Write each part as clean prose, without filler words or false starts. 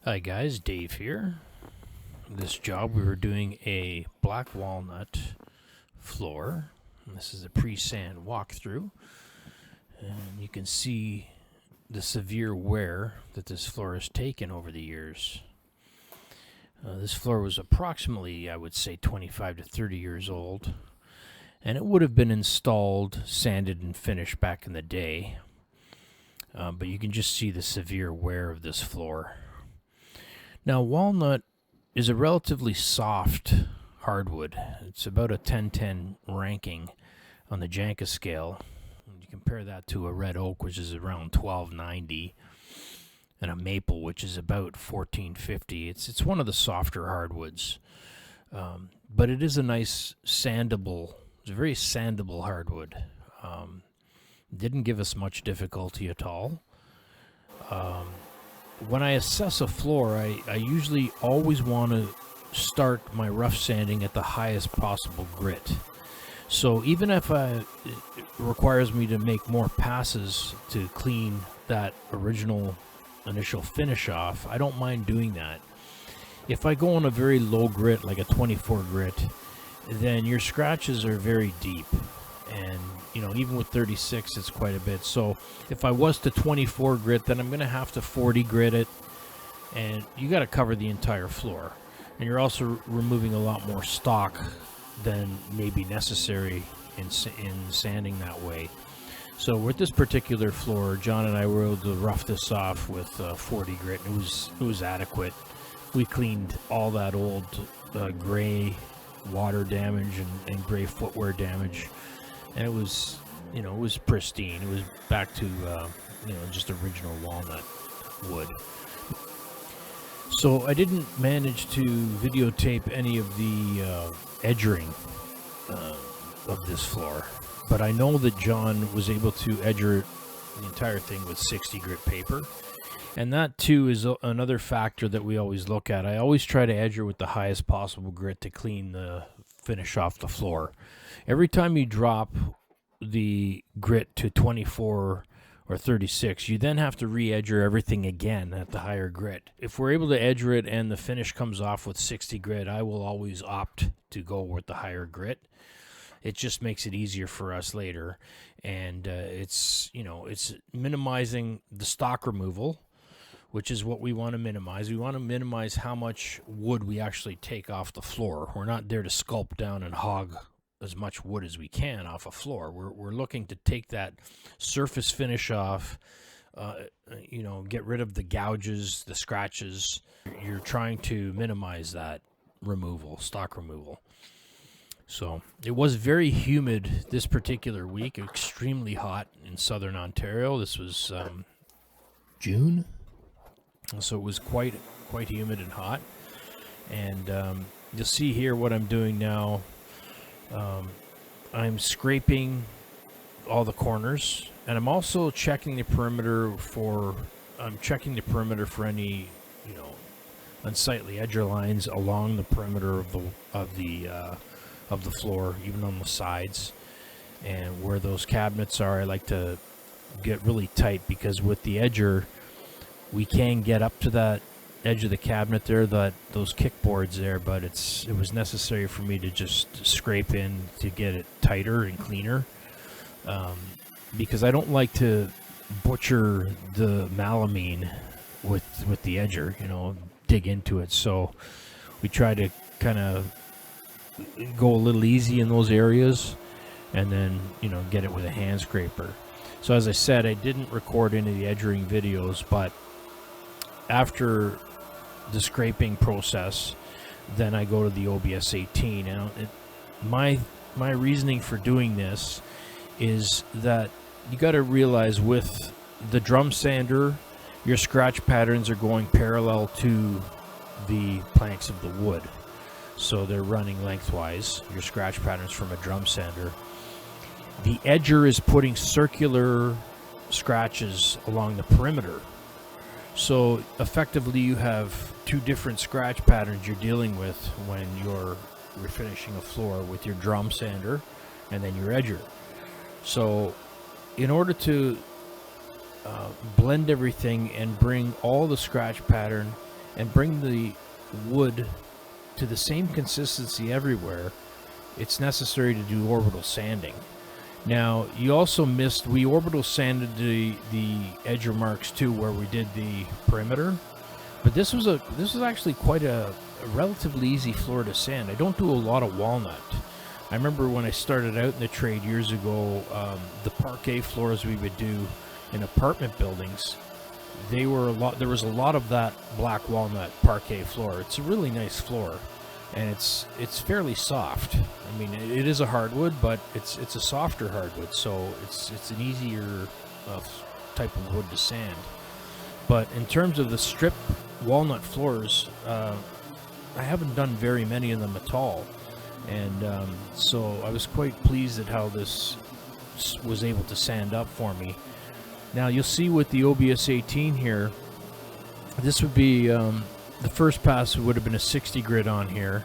Hi guys, Dave here. This job we were doing a black walnut floor. And this is a pre-sand walkthrough. And you can see the severe wear that this floor has taken over the years. This floor was approximately, I would say, 25 to 30 years old. And it would have been installed, sanded, and finished back in the day. But you can just see the severe wear of this floor. Now, walnut is a relatively soft hardwood. It's about a 10-10 ranking on the Janka scale. And you compare that to a red oak, which is around 1290, and a maple, which is about 1450. It's one of the softer hardwoods, but it is a nice sandable. It's a very sandable hardwood. Didn't give us much difficulty at all. When I assess a floor, I usually always want to start my rough sanding at the highest possible grit. So even if it requires me to make more passes to clean that initial finish off, I don't mind doing that. If I go on a very low grit, like a 24 grit, then your scratches are very deep. And, even with 36, it's quite a bit. So if I was to 24 grit, then I'm going to have to 40 grit it. And you got to cover the entire floor. And you're also removing a lot more stock than may be necessary in sanding that way. So with this particular floor, John and I were able to rough this off with 40 grit. It was adequate. We cleaned all that old gray water damage and gray footwear damage. And it was, it was pristine. It was back to, just original walnut wood. So I didn't manage to videotape any of the edgering of this floor. But I know that John was able to edger the entire thing with 60 grit paper. And that, too, is another factor that we always look at. I always try to edger with the highest possible grit to clean the finish off the floor. Every time you drop the grit to 24 or 36, you then have to re-edger everything again at the higher grit. If we're able to edger it and the finish comes off with 60 grit, I will always opt to go with the higher grit. It just makes it easier for us later. And it's minimizing the stock removal, which is what we want to minimize. We want to minimize how much wood we actually take off the floor. We're not there to sculpt down and hog as much wood as we can off a floor. We're looking to take that surface finish off, get rid of the gouges, the scratches. You're trying to minimize that removal, stock removal. So it was very humid this particular week, extremely hot in southern Ontario. This was June. So it was quite humid and hot. And you'll see here what I'm doing now. I'm scraping all the corners, and I'm also checking the perimeter for any unsightly edger lines along the perimeter of the floor, even on the sides. And where those cabinets are, I like to get really tight, because with the edger we can get up to that edge of the cabinet there, those kickboards there, but it was necessary for me to just scrape in to get it tighter and cleaner, because I don't like to butcher the melamine with the edger, dig into it. So we try to kind of go a little easy in those areas, and then get it with a hand scraper. So as I said, I didn't record any of the edgering videos, but after the scraping process, then I go to the OBS 18. Now, my reasoning for doing this is that you got to realize with the drum sander, your scratch patterns are going parallel to the planks of the wood. So they're running lengthwise, your scratch patterns from a drum sander. The edger is putting circular scratches along the perimeter. So effectively you have two different scratch patterns you're dealing with when you're refinishing a floor with your drum sander and then your edger. So in order to blend everything and bring all the scratch pattern and bring the wood to the same consistency everywhere, it's necessary to do orbital sanding. Now, you also missed, we orbital sanded the edge marks too, where we did the perimeter. But this was actually quite a relatively easy floor to sand. I don't do a lot of walnut. I remember when I started out in the trade years ago, the parquet floors we would do in apartment buildings, there was a lot of that black walnut parquet floor. It's a really nice floor, and it's fairly soft. I mean, it is a hardwood, but it's a softer hardwood, so it's an easier type of wood to sand. But in terms of the strip walnut floors, I haven't done very many of them at all, and so I was quite pleased at how this was able to sand up for me. Now you'll see with the OBS 18 here, this would be the first pass would have been a 60 grit on here.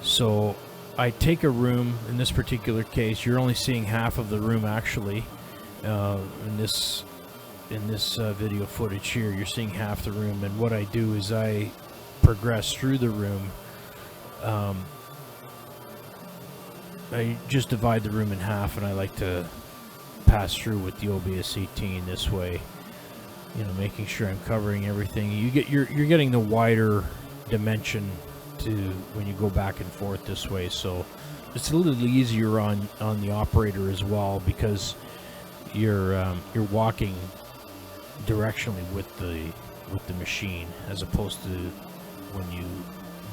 So I take a room, in this particular case, you're only seeing half of the room actually. In this video footage here, you're seeing half the room, and what I do is I progress through the room. I just divide the room in half, and I like to pass through with the OBS 18 this way, you know, making sure I'm covering everything. You're getting the wider dimension to when you go back and forth this way, so it's a little easier on the operator as well, because you're walking directionally with the machine, as opposed to when you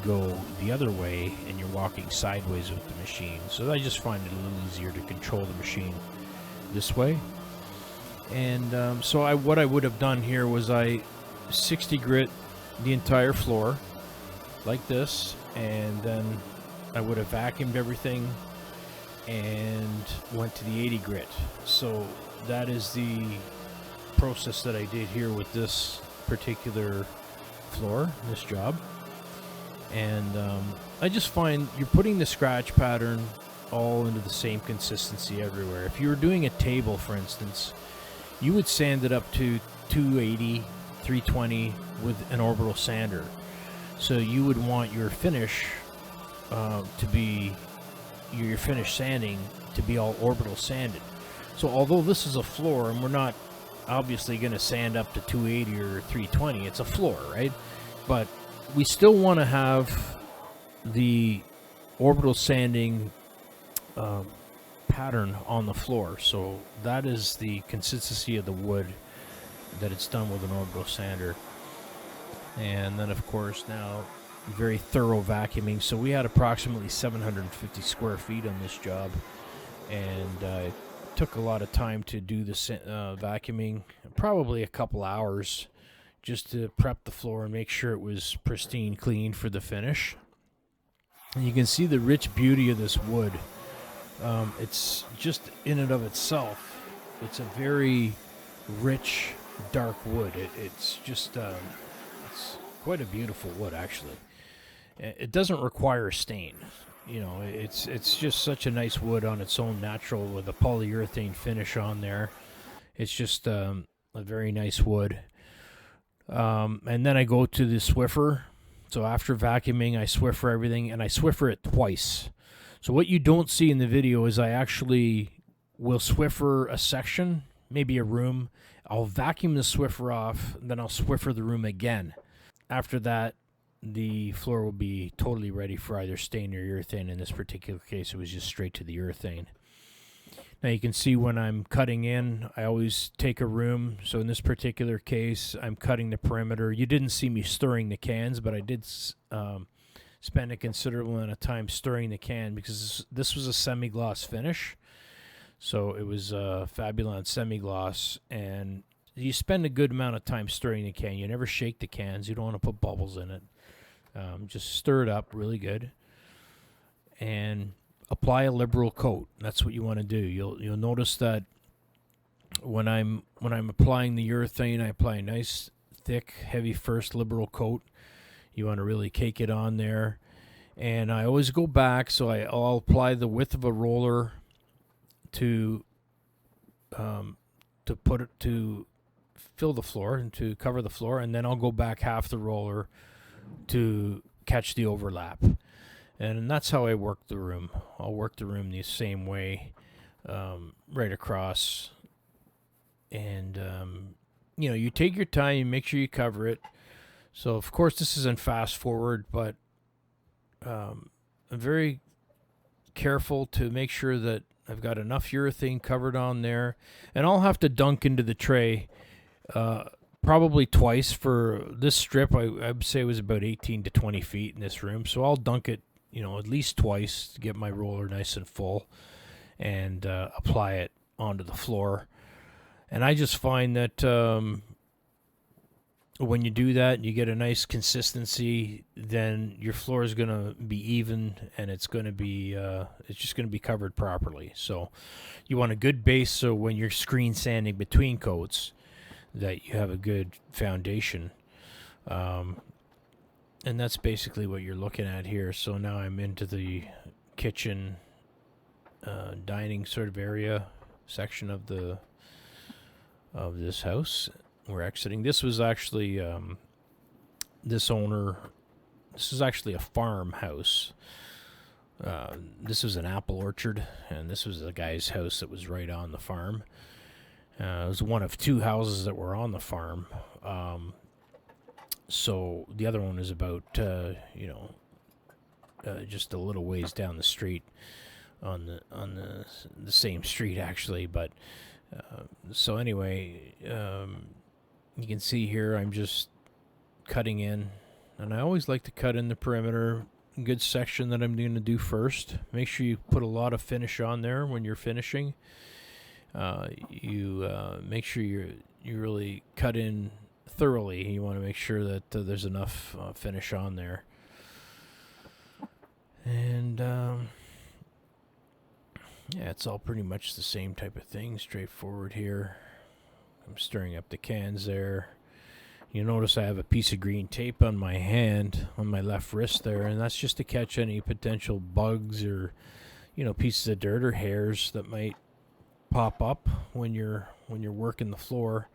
go the other way and you're walking sideways with the machine. So I just find it a little easier to control the machine this way. And so what I would have done here was I 60 grit the entire floor like this, and then I would have vacuumed everything and went to the 80 grit. So that is the process that I did here with this particular floor, this job. And I just find you're putting the scratch pattern all into the same consistency everywhere. If you were doing a table, for instance, you would sand it up to 280, 320 with an orbital sander. So you would want your finish to be, your finish sanding to be all orbital sanded. So although this is a floor, and we're not obviously going to sand up to 280 or 320, it's a floor, right? But we still want to have the orbital sanding pattern on the floor. So that is the consistency of the wood, that it's done with an orbital sander. And then of course now very thorough vacuuming. So we had approximately 750 square feet on this job, and it took a lot of time to do the vacuuming, probably a couple hours, just to prep the floor and make sure it was pristine clean for the finish. And you can see the rich beauty of this wood. It's just in and of itself, it's a very rich dark wood. It's just it's quite a beautiful wood, actually. It doesn't require stain. You know, it's just such a nice wood on its own, natural, with a polyurethane finish on there. It's just a very nice wood. And then I go to the Swiffer. So after vacuuming, I Swiffer everything, and I Swiffer it twice. So what you don't see in the video is I actually will Swiffer a section, maybe a room. I'll vacuum the Swiffer off, then I'll Swiffer the room again. After that, the floor will be totally ready for either stain or urethane. In this particular case, it was just straight to the urethane. Now you can see when I'm cutting in, I always take a room. So in this particular case, I'm cutting the perimeter. You didn't see me stirring the cans, but I did spend a considerable amount of time stirring the can, because this was a semi-gloss finish. So it was Fabulon Semigloss, and you spend a good amount of time stirring the can. You never shake the cans. You don't want to put bubbles in it. Just stir it up really good, and apply a liberal coat. That's what you want to do. You'll notice that when I'm applying the urethane, I apply a nice thick, heavy first liberal coat. You want to really cake it on there, and I always go back. So I'll apply the width of a roller to put it to fill the floor and to cover the floor, and then I'll go back half the roller to catch the overlap. And that's how I work the room. I'll work the room the same way, right across. And, you take your time, you make sure you cover it. So, of course, this isn't fast forward, but I'm very careful to make sure that I've got enough urethane covered on there. And I'll have to dunk into the tray probably twice for this strip. I'd say it was about 18 to 20 feet in this room. So I'll dunk it, at least twice to get my roller nice and full and apply it onto the floor. And I just find that when you do that, you get a nice consistency, then your floor is going to be even, and it's going to be it's just going to be covered properly. So you want a good base, so when you're screen sanding between coats, that you have a good foundation. And that's basically what you're looking at here. So now I'm into the kitchen dining sort of area section of this house. We're exiting. This was actually this is actually a farmhouse. This was an apple orchard, and this was the guy's house that was right on the farm. It was one of two houses that were on the farm. So the other one is about just a little ways down the street, on the same street actually. But so anyway. You can see here I'm just cutting in, and I always like to cut in the perimeter. Good section that I'm going to do first. Make sure you put a lot of finish on there when you're finishing. You make sure you really cut in thoroughly. You want to make sure that there's enough finish on there. And yeah, it's all pretty much the same type of thing, straightforward here. I'm stirring up the cans there. You notice I have a piece of green tape on my hand, on my left wrist there, and that's just to catch any potential bugs or, pieces of dirt or hairs that might pop up when you're working the floor.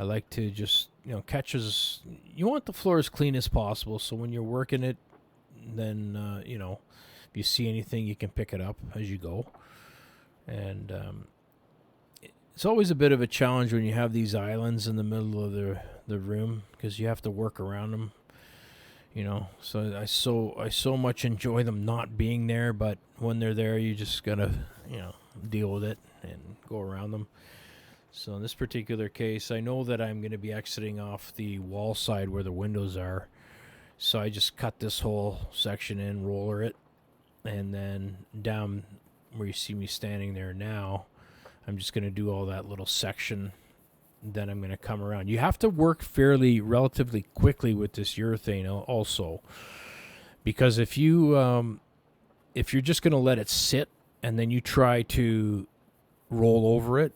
I like to just, catch you want the floor as clean as possible, so when you're working it, then, if you see anything, you can pick it up as you go. And, it's always a bit of a challenge when you have these islands in the middle of the room, because you have to work around them, So I so much enjoy them not being there, but when they're there, you just gotta, deal with it and go around them. So in this particular case, I know that I'm going to be exiting off the wall side where the windows are. So I just cut this whole section in, roller it, and then down where you see me standing there now, I'm just going to do all that little section. Then I'm going to come around. You have to work relatively quickly with this urethane also, because if you're just going to let it sit and then you try to roll over it,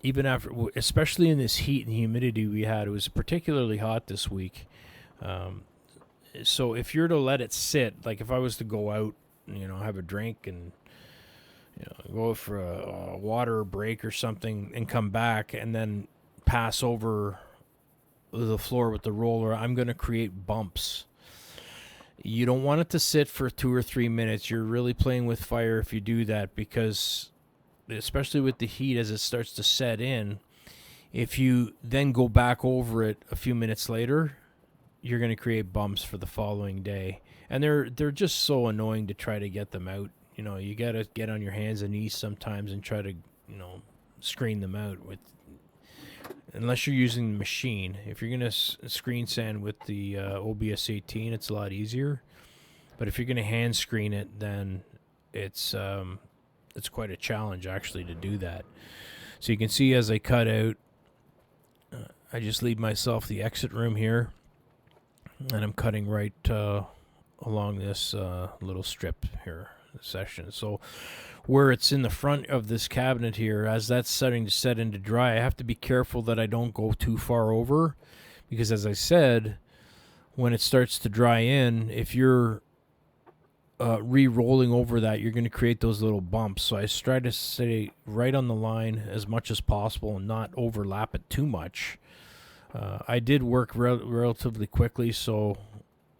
even after, especially in this heat and humidity we had, it was particularly hot this week. So if you're to let it sit, like if I was to go out, have a drink and go for a water break or something and come back and then pass over the floor with the roller, I'm going to create bumps. You don't want it to sit for 2 or 3 minutes. You're really playing with fire if you do that, because especially with the heat as it starts to set in, if you then go back over it a few minutes later, you're going to create bumps for the following day. And they're just so annoying to try to get them out. You got to get on your hands and knees sometimes and try to, screen them out unless you're using the machine. If you're going to screen sand with the OBS 18, it's a lot easier. But if you're going to hand screen it, then it's quite a challenge actually to do that. So you can see as I cut out, I just leave myself the exit room here, and I'm cutting right along this little strip here. Section. So where it's in the front of this cabinet here, as that's starting to set into dry, I have to be careful that I don't go too far over, because as I said, when it starts to dry in, if you're re-rolling over that, you're going to create those little bumps. So I try to stay right on the line as much as possible and not overlap it too much. I did work relatively quickly, so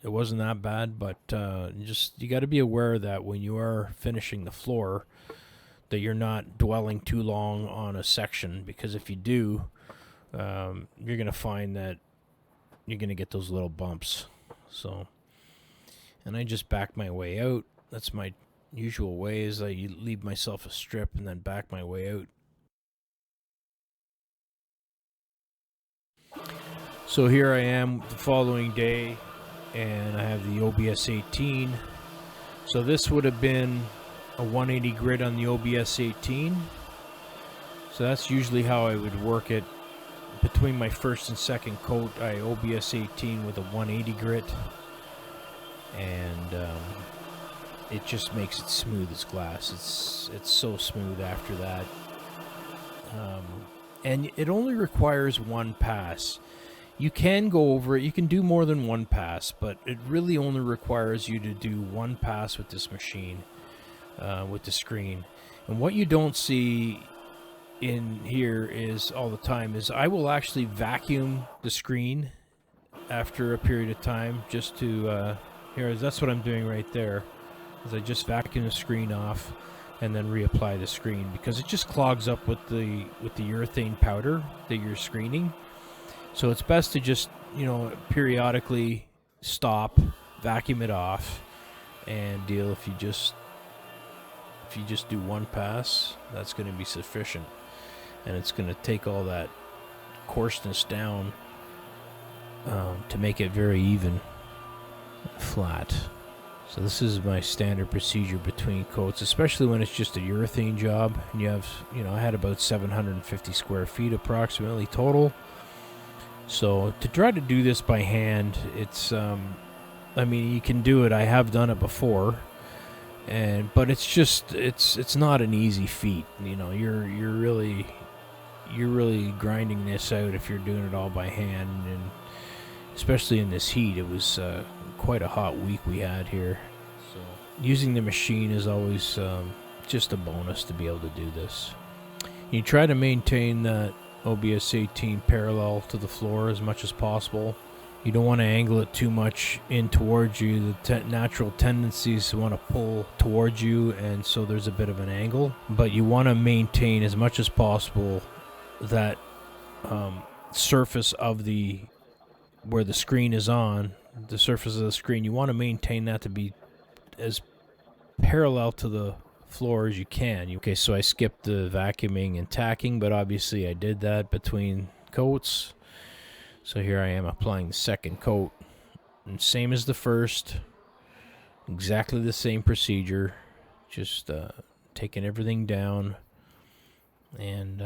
It wasn't that bad, but you got to be aware that when you are finishing the floor, that you're not dwelling too long on a section, because if you do, you're going to find that you're going to get those little bumps. So, and I just back my way out. That's my usual way, is I leave myself a strip and then back my way out. So here I am the following day, and I have the OBS 18. So this would have been a 180 grit on the OBS 18. So that's usually how I would work it. Between my first and second coat, I OBS 18 with a 180 grit, and it just makes it smooth as glass. It's so smooth after that, and it only requires one pass. You can go over it, you can do more than one pass, but it really only requires you to do one pass with this machine, with the screen. And what you don't see in here is all the time is I will actually vacuum the screen after a period of time, just to here, that's what I'm doing right there, is I just vacuum the screen off and then reapply the screen, because it just clogs up with the urethane powder that you're screening. So it's best to just, periodically stop, vacuum it off, and deal. If you just do one pass, that's going to be sufficient, and it's going to take all that coarseness down to make it very even, flat. So this is my standard procedure between coats, especially when it's just a urethane job. And you have, I had about 750 square feet approximately total. So to try to do this by hand, it's, you can do it. I have done it before, but it's just, it's not an easy feat. You're really grinding this out if you're doing it all by hand, and especially in this heat. It was quite a hot week we had here. So using the machine is always just a bonus to be able to do this. You try to maintain that OBS 18 parallel to the floor as much as possible. You don't want to angle it too much in towards you. The natural tendencies to want to pull towards you, and so there's a bit of an angle. But you want to maintain as much as possible that surface of where the screen is on, the surface of the screen. You want to maintain that to be as parallel to the floor as you can. Okay, so I skipped the vacuuming and tacking, but obviously I did that between coats. So here I am applying the second coat, and same as the first, exactly the same procedure, just taking everything down and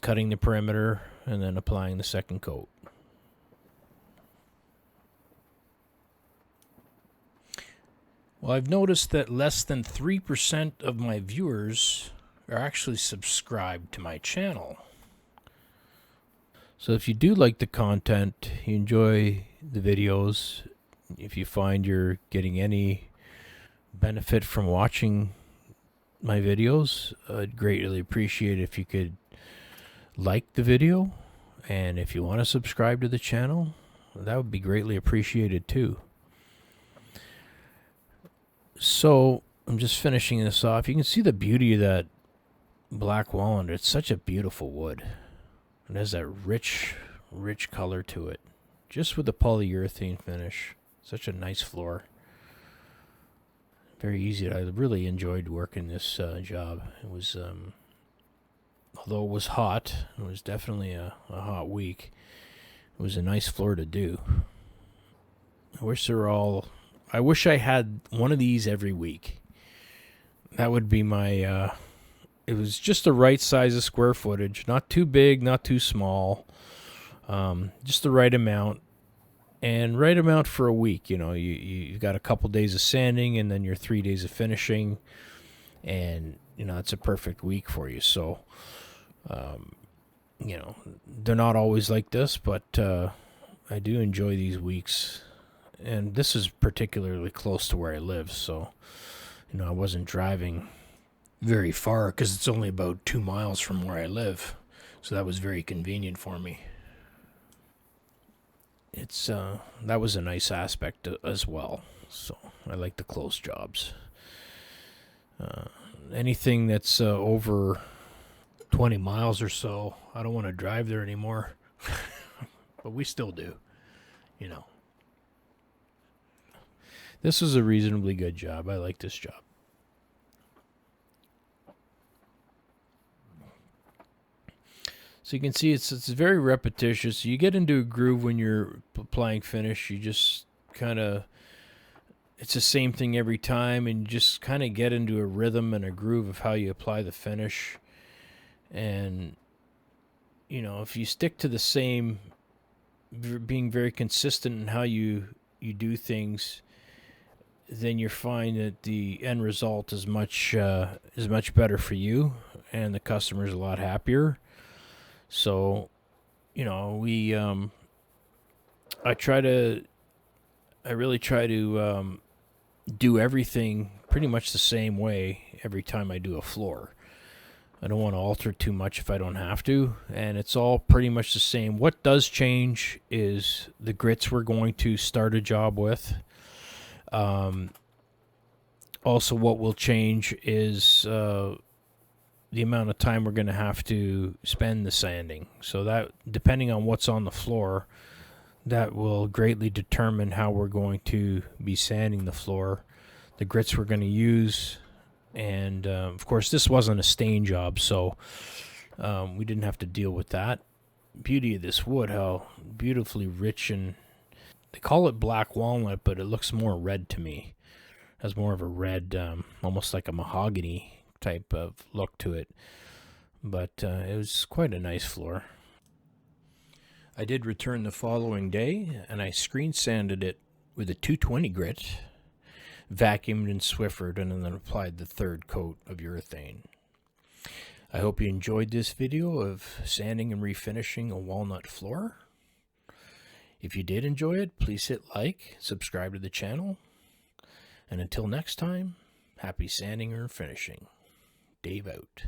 cutting the perimeter and then applying the second coat. Well, I've noticed that less than 3% of my viewers are actually subscribed to my channel. So if you do like the content, you enjoy the videos, if you find you're getting any benefit from watching my videos, I'd greatly appreciate it if you could like the video, and if you want to subscribe to the channel, that would be greatly appreciated too. So I'm just finishing this off. You can see the beauty of that black walnut. It's such a beautiful wood. It has that rich color to it, just with the polyurethane finish. Such a nice floor. Very easy. I really enjoyed working this job. It was, although it was hot, it was definitely a hot week. It was a nice floor to do. I wish I had one of these every week. That would be my, it was just the right size of square footage. Not too big, not too small. Just the right amount. And right amount for a week. You've got a couple days of sanding and then your 3 days of finishing. And, it's a perfect week for you. So, they're not always like this, but I do enjoy these weeks. And this is particularly close to where I live, so, I wasn't driving very far because it's only about 2 miles from where I live. So that was very convenient for me. it's that was a nice aspect as well. So I like the close jobs. Anything that's over 20 miles or so, I don't want to drive there anymore. But we still do, you know. This is a reasonably good job. I like this job. So you can see it's very repetitious. You get into a groove when you're applying finish. You just kind of, it's the same thing every time, and you just kind of get into a rhythm and a groove of how you apply the finish. And, you know, if you stick to the same, being very consistent in how you do things, then you find that the end result is much better for you, and the customer's a lot happier. So, you know, I really try to do everything pretty much the same way every time I do a floor. I don't want to alter too much if I don't have to, and it's all pretty much the same. What does change is the grits we're going to start a job with. Also, what will change is the amount of time we're going to have to spend the sanding. So that, depending on what's on the floor, that will greatly determine how we're going to be sanding the floor, the grits we're going to use, and of course this wasn't a stain job, so we didn't have to deal with that. Beauty of this wood, how beautifully rich, and they call it black walnut, but it looks more red to me. It has more of a red, almost like a mahogany type of look to it, but it was quite a nice floor. I did return the following day, and I screen sanded it with a 220 grit, vacuumed and Swiffered, and then applied the third coat of urethane. I hope you enjoyed this video of sanding and refinishing a walnut floor. If you did enjoy it, please hit like, subscribe to the channel, and until next time, happy sanding or finishing. Dave out.